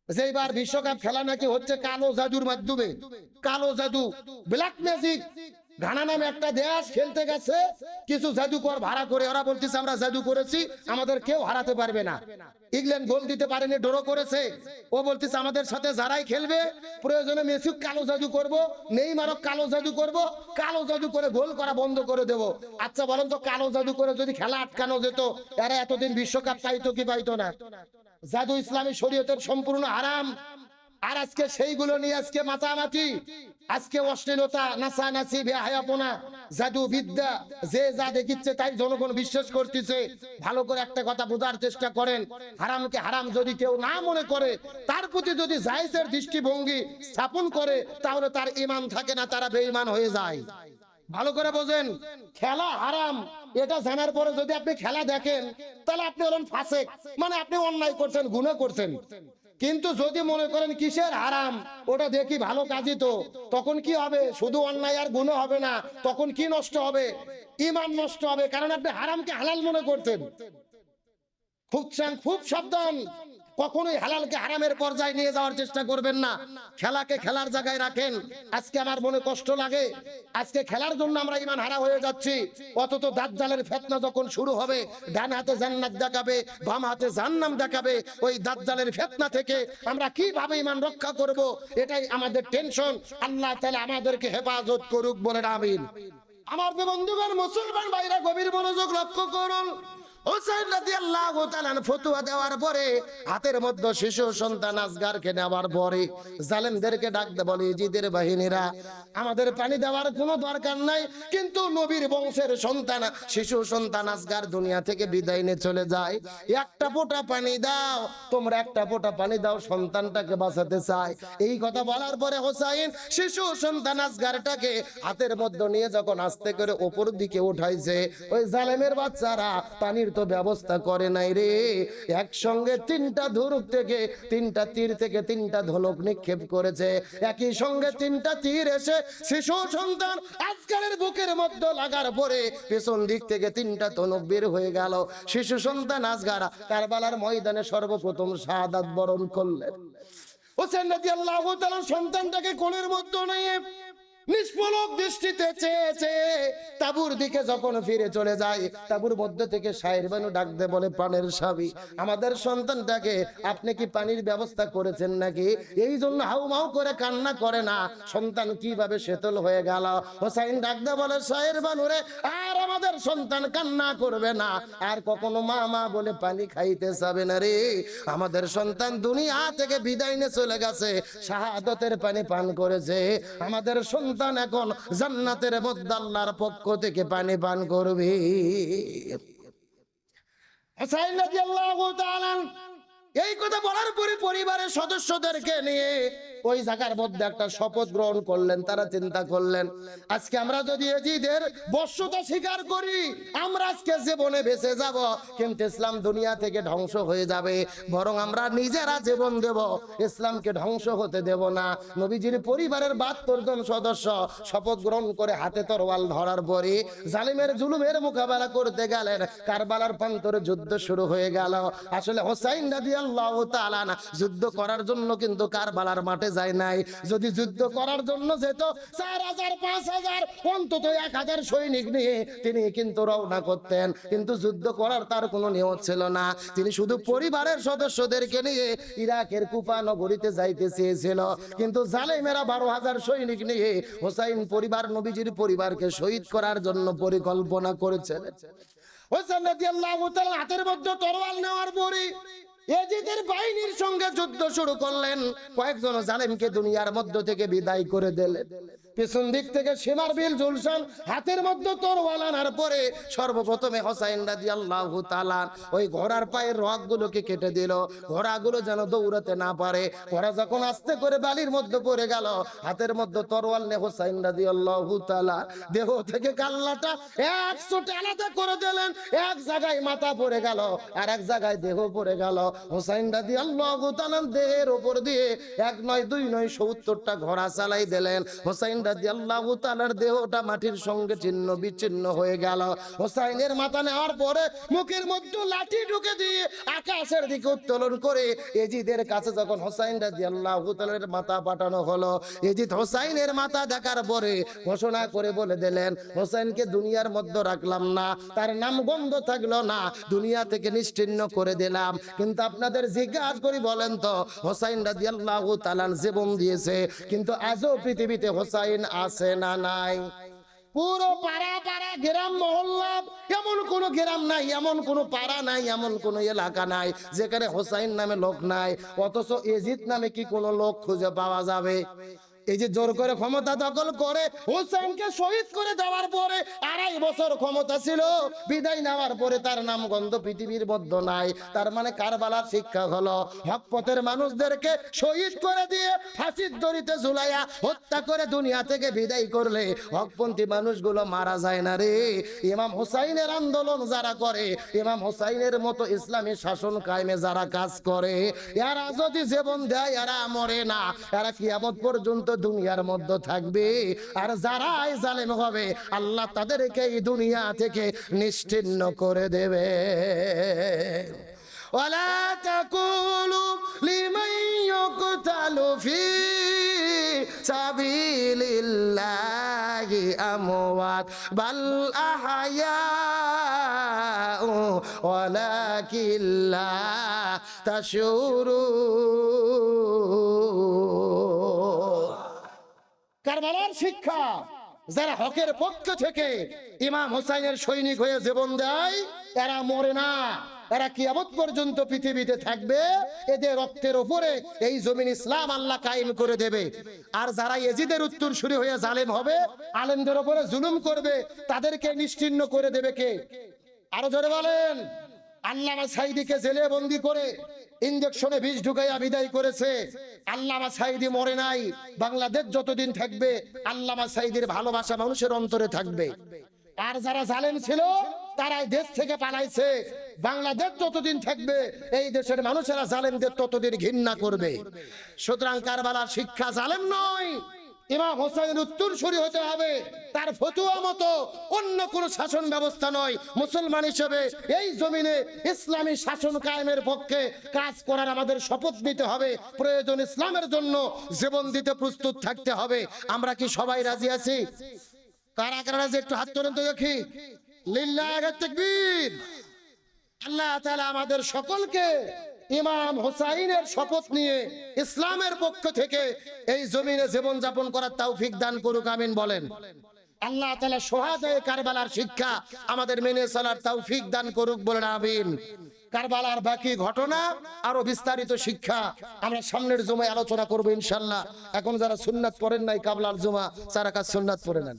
যে এবার বিশ্বকাপ খেলা নাকি হচ্ছে কালো জাদুর মাধ্যমে, কালো জাদু, ব্ল্যাক ম্যাজিক। ঘানা নামে একটা দেশ খেলতে গেছে কিছু জাদুকর ভাড়া করে, ওরা বলতেছে আমরা জাদু করেছি, আমাদের কেউ হারাতে পারবে না। ইংল্যান্ড গোল দিতে পারেনি, ড্র করেছে। ও বলতেছে আমাদের সাথে যারাই খেলবে প্রয়োজনে মেসি কালো জাদু করব, নেইমারও কালো জাদু করব, কালো জাদু করে গোল করা বন্ধ করে দেব। আচ্ছা বলেন তো, কালো জাদু করে যদি খেলা আটকানো যেত, এরা এতদিন বিশ্বকাপ পাইতো কি পাইতো না? জাদু ইসলামী শরীয়তের সম্পূর্ণ হারাম। আর আজকে সেইগুলো নিয়ে আজকে মাতামাতি, আজকে অশ্লীলতা, নাচানাচি, বেহায়াপনা, জাদু বিদ্যা, যে যা দেখিচ্ছে তাই জনগণ বিশ্বাস করতেছে। ভালো করে একটা কথা বোঝার চেষ্টা করেন, হারামকে হারাম যদি কেউ না মনে করে, তার প্রতি যদি জায়েজের দৃষ্টিভঙ্গি স্থাপন করে, তাহলে তার ঈমান থাকে না, তারা বেঈমান হয়ে যায়। ভালো করে বোঝেন, খেলা হারাম এটা জানার পরে যদি আপনি খেলা দেখেন, তাহলে আপনি হলেন ফাসেক, মানে আপনি অন্যায় করছেন, গুনাহ করছেন। কিন্তু যদি মনে করেন কিসের হারাম, ওটা দেখি ভালো কাজই তো, তখন কি হবে? শুধু অন্যায় আর গুনাহ হবে না, তখন কি নষ্ট হবে? ঈমান নষ্ট হবে, কারণ আপনি হারামকে হালাল মনে করতেন। খুব সাবধান, কখনোই হালালকে হারামের পর্যায়ে নিয়ে যাওয়ার চেষ্টা করবেন না। খেলাকে খেলার জায়গায় রাখেন। আজকে আমার মনে কষ্ট লাগে, আজকে খেলার জন্য আমরা ঈমান হারা হয়ে যাচ্ছি। অথচ দাজ্জালের ফিতনা যখন শুরু হবে, ডান হাতে জান্নাত দেখাবে, বাম হাতে জাহান্নাম দেখাবে, ওই দাজ্জালের ফিতনা থেকে আমরা কিভাবে ঈমান রক্ষা করব, এটাই আমাদের টেনশন। আল্লাহ তাআলা আমাদেরকে হেফাজত করুক, বলেন আমিন। আমার বন্ধুগণ, মুসলমান ভাইরা, গভীর মনোযোগ লক্ষ্য করুন। হুসাইন রাদিয়াল্লাহু তাআলা ফতোয়া দেওয়ার পরে, হাতের মধ্যে শিশু সন্তান আসগারকে নেওয়ার পরে জালেমদেরকে ডাকতে বলে, ইজিদের বাহিনীরা, আমাদের পানি দেওয়ার কোনো দরকার নাই, কিন্তু নবীর বংশের সন্তান শিশু সন্তান আসগার দুনিয়া থেকে বিদায় নিয়ে চলে যায়, একটা ফোঁটা পানি দাও, তোমরা একটা ফোঁটা পানি দাও, সন্তানটাকে বাঁচাতে চাই। এই কথা বলার পরে হুসাইন শিশু সন্তান আসগারটাকে হাতের মধ্যে নিয়ে যখন আস্তে করে উপর দিকে উঠাইছে, ওই জালেমের বাচ্চারা পানির তো ব্যবস্থা করে নাই রে, একসঙ্গে তিনটা ধনুক থেকে, তিনটা তীর থেকে তিনটা ধনুক নিক্ষেপ করেছে, একই সঙ্গে তিনটা তীর এসে শিশু সন্তান আসগারের বুকের মধ্যে লাগার পরে পেছন দিক থেকে তিনটা ধনুক বের হয়ে গেল। শিশু সন্তান আসগার কারবালার ময়দানে সর্বপ্রথম শাহাদাত বরণ করলেন। হোসেন রাদিয়াল্লাহু তাআলা সন্তানটাকে কোলের মধ্যে নিয়ে নিষ্পলক দৃষ্টিতে চেয়েছে তাবুর দিকে যখন ফিরে চলে যায়, তাবুর মধ্যে থেকে শায়ের বানু ডাকতে বলে, প্রাণের স্বামী, আমাদের সন্তানটাকে আপনি কি পানির ব্যবস্থা করেছেন নাকি? এই জন্য হাউমাউ করে কান্না করে না, সন্তান কিভাবে শীতল হয়ে গেল। হোসাইন ডাকতে বলে, শায়ের বানু রে, আর আমাদের সন্তান কান্না করবে না, আর কখনো মা মা বলে পানি খাইতে যাবে না রে, আমাদের সন্তান দুনিয়া থেকে বিদায় নিয়ে চলে গেছে, শাহাদাতের পানি পান করেছে, আমাদের সন্তান এখন জান্নাতের মধ্যে আল্লাহর পক্ষ থেকে পানি পান করবে। হুসাইন রাদিয়াল্লাহু তাআলা এই কথা বলার পরে পরিবারের সদস্যদেরকে নিয়ে ওই জায়গার মধ্যে একটা শপথ গ্রহণ করলেন। তারা চিন্তা করলেন, আজকে আমরা যদি এজিদের বর্ষতা স্বীকার করি, আমরা আজকে জীবনে বেঁচে যাব, কিন্তু ইসলাম দুনিয়া থেকে ধ্বংস হয়ে যাবে, বরং আমরা নিজেরা জীবন দেব, ইসলামকে ধ্বংস হতে দেব না। নবীজির পরিবারের 72 জন সদস্য শপথ গ্রহণ করে হাতে তরোয়াল ধরার পরে জালিমের জুলুমের মোকাবেলা করতে গেলেন। কারবালার প্রান্তরে যুদ্ধ শুরু হয়ে গেল। আসলে হোসাইন রাদিয়াল্লাহু তাআলা যুদ্ধ করার জন্য কিন্তু কারবালার মাঠে যায় নাই। যদি যুদ্ধ করার জন্য যেত, 4000 5000 অন্তত 1000 সৈনিক নিয়ে তিনি কিন্তু রওনা করতেন, কিন্তু যুদ্ধ করার তার কোনো নিয়ত ছিল না। তিনি শুধু পরিবারের সদস্যদেরকে নিয়ে ইরাকের কুফা নগরীতে যাইতে চেয়েছিল, কিন্তু জালেমেরা 12000 সৈনিক নিয়ে হোসাইন পরিবার, নবীজির পরিবারকে শহীদ করার জন্য পরিকল্পনা করেছেন। হোসেন রাদিয়াল্লাহু তাআলা হাতের মধ্যে তরোয়াল নেওয়ার পরে এজিদের বাহিনীর সঙ্গে যুদ্ধ শুরু করলেন। কয়েকজন জালেমকে দুনিয়ার মধ্য থেকে বিদায় করে দিলেন। পেছন দিক থেকে সীমার বিল জুলসান হাতের মধ্যে তরোয়াল আনার পরে সর্বপ্রথমে হোসাইন রাদিয়াল্লাহু তাআলা ওই ঘোড়ার পায়ের রগগুলোকে কেটে দিল, ঘোড়াগুলো যেন দৌড়াতে না পারে। ঘোড়া যখন আস্তে করে বালির মধ্যে পড়ে গেল, হাতের মধ্যে তরোয়াল নিয়ে হোসাইন রাদিয়াল্লাহু তাআলা দেহ থেকে কাল্লাটা 100 আলাদা করে দিলেন। এক জায়গায় মাথা পড়ে গেল, আর এক জায়গায় দেহ পড়ে গেল। হোসাইন রাদিয়াল্লাহু তাআলা দেহের উপর দিয়ে 1 নয় 2 নয় 70টা ঘোড়া চালাই দিলেন। হোসাইন রাদিয়াল্লাহু তাআলার দেহটা মাটির সঙ্গে ছিন্ন বিচ্ছিন্ন হয়ে গেল। হোসাইনের মাথা নেওয়ার পরে মুখের মধ্যে লাঠি ঢুকে দিয়ে আকাশের দিকে উত্তোলন করে এজিদের কাছে যখন হোসাইন রাদিয়াল্লাহু তাআলার মাথা পাঠানো হলো, এজিদ হোসাইনের মাথা দেখার পরে ঘোষণা করে বলে দিলেন, হোসাইনকে দুনিয়ার মধ্যে রাখলাম না, তার নাম গন্ধ থাকলো না, দুনিয়া থেকে নিশ্চিহ্ন করে দিলাম। কিন্তু আপনাদের জিজ্ঞাসা করি বলেন তো, হোসাইন রাদিয়াল্লাহু তাআলা জীবন দিয়েছে, কিন্তু আজও পৃথিবীতে হোসাইন আছে না নাই? পুরো পাড়া পাড়া গ্রাম মহল্লা এমন কোন গ্রাম নাই, এমন কোন পাড়া নাই, এমন কোন এলাকা নাই যেখানে হোসাইন নামে লোক নাই। অথচ এজিদ নামে কি কোনো লোক খুঁজে পাওয়া যাবে? এই যে জোর করে ক্ষমতা দখল করে হোসেনকে শহীদ করে দেওয়ার পরে 2.5 বছর ক্ষমতা ছিল, বিদায় নেওয়ার পরে তার নাম গন্ধ পৃথিবীর মধ্যে নাই। তার মানে কারবালার শিক্ষা হলো হক পথের মানুষদেরকে শহীদ করে দিয়ে ফাঁসির দড়িতে ঝুলাইয়া হত্যা করে দুনিয়া থেকে বিদায় করলে হকপন্থী মানুষগুলো মারা যায় না রে। ইমাম হোসাইনের আন্দোলন যারা করে, ইমাম হোসাইনের মতো ইসলামী শাসন কায়েমে যারা কাজ করে, এরা যদি জীবন দেয় এরা মরে না, এরা কিয়ামত পর্যন্ত দুনিয়ার মধ্যে থাকবে। আর যারাই জালেম হবে আল্লাহ তাদেরকে এই দুনিয়া থেকে নিশ্চিহ্ন করে দেবে। ওয়ালা তাকুলু লিমান ইউকতালু ফি সাবিলিল্লাহি আমওয়াত বাল আহয়াউ ওয়ালাকিন লা তাশউরুন। কারবালার শিক্ষা, যারা হকের পক্ষ থেকে ইমাম হোসাইনের সৈনিক হয়ে জীবন দেয় এরা মরে না, এরা কিয়ামত পর্যন্ত পৃথিবীতে থাকবে। এদের রক্তের উপরে এই জমিন ইসলাম আল্লাহ কায়েম করে দেবে। আর যারা এজিদের উত্তরসূরি হয়ে জালেম হবে, আলেমদের উপরে জুলুম করবে, তাদেরকে নিশ্চিহ্ন করে দেবে কে? আরো জোরে বলেন। আল্লামা সাঈদীকে জেলে বন্দী করে ইনজেকশনে বিষ ঢুকাইয়া বিদায় করেছে। আল্লামা সাঈদী মরে নাই। বাংলাদেশ যতদিন থাকবে আল্লামা সাঈদীর ভালোবাসা মানুষের অন্তরে থাকবে। আর যারা জালেম ছিল তারা দেশ থেকে পালাইছে। বাংলাদেশ যতদিন থাকবে এই দেশের মানুষেরা জালেমদের ততদিন ঘৃণা করবে। সুতরাং কারবালার শিক্ষা জালেম নয়, ইমাম হোসেনের উত্তরসূরি হতে হবে। তার ফতোয়া মতো অন্য কোন শাসন ব্যবস্থা নয়। মুসলমান হিসেবে এই জমিনে ইসলামী শাসন কায়েমের পক্ষে কাজ করার আমাদের শপথ নিতে হবে। প্রয়োজন ইসলামের জন্য জীবন দিতে প্রস্তুত থাকতে হবে। আমরা কি সবাই রাজি আছি? কারা কারা রাজি একটু হাত তোলেন তো দেখি। লিল্লাহি তাকবীর। আল্লাহ তাআলা আমাদের সকলকে ইমাম হোসাইনের শপথ নিয়ে ইসলামের পক্ষ থেকে এই জমিনে জীবন যাপন করার তৌফিক দান করুক, আমিন বলেন। আল্লাহ তাআলা শাহাদায়ে কারবালার শিক্ষা আমাদের মেনে চলার তৌফিক দান করুক, বলেন আমিন। কারবালার বাকি ঘটনা আরো বিস্তারিত শিক্ষা আমরা সামনের জুমায় আলোচনা করব ইনশাআল্লাহ। এখন যারা সুন্নাত পড়েন নাই কাবলার জুমা, 4 রাকাত সুন্নাত পড়ে নেন।